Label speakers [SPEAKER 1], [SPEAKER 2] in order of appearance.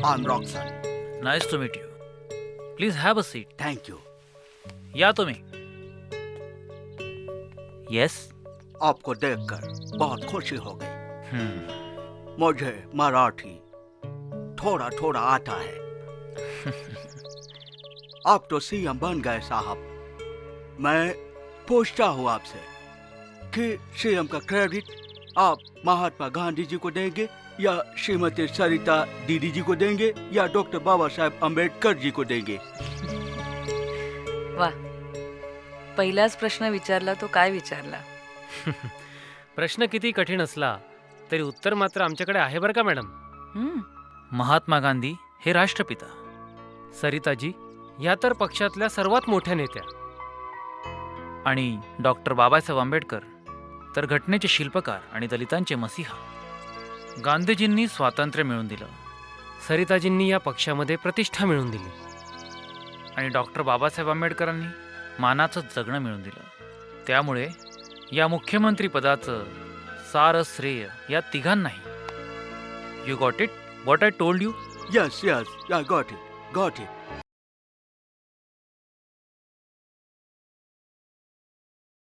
[SPEAKER 1] I'm Roxanne.
[SPEAKER 2] Nice to meet you. Please have a seat.
[SPEAKER 1] Thank you.
[SPEAKER 2] या तुम्ही. Yes.
[SPEAKER 1] आपको देखकर बहुत खुशी हो गई. मुझे मराठी थोड़ा थोड़ा आता है. आप तो सीएम बन गए साहब. मैं पूछता हूँ आपसे कि सीएम का क्रेडिट आप महात्मा गांधी जी को देंगे या श्रीमती सरिता दीदी जी को देंगे या डॉक्टर बाबा साहेब अम्बेडकर जी को देंगे.
[SPEAKER 3] वा, पहिलाच प्रश्न विचारला तो काय विचारला.
[SPEAKER 4] प्रश्न किती कठीण असला तरी उत्तर मात्र आमच्याकडे आहे बरं का मॅडम.
[SPEAKER 2] महात्मा गांधी हे राष्ट्रपिता.
[SPEAKER 4] सरिताजी या तर पक्षातल्या सर्वात मोठ्या नेत्या.
[SPEAKER 2] आणि डॉक्टर बाबासाहेब आंबेडकर तर घटनेचे शिल्पकार आणि दलितांचे मसीहा. गांधीजींनी स्वातंत्र्य मिळवून दिलं
[SPEAKER 4] सरिताजींनी या पक्षामध्ये प्रतिष्ठा मिळवून दिली.
[SPEAKER 2] आणि डॉक्टर बाबासाहेब आंबेडकरांनी मानाचं जगणं मिळवून दिलं. त्यामुळे या मुख्यमंत्री पदाचं सारं श्रेय या तिघांनाही. You got it what I told you.
[SPEAKER 1] Yes, I got it.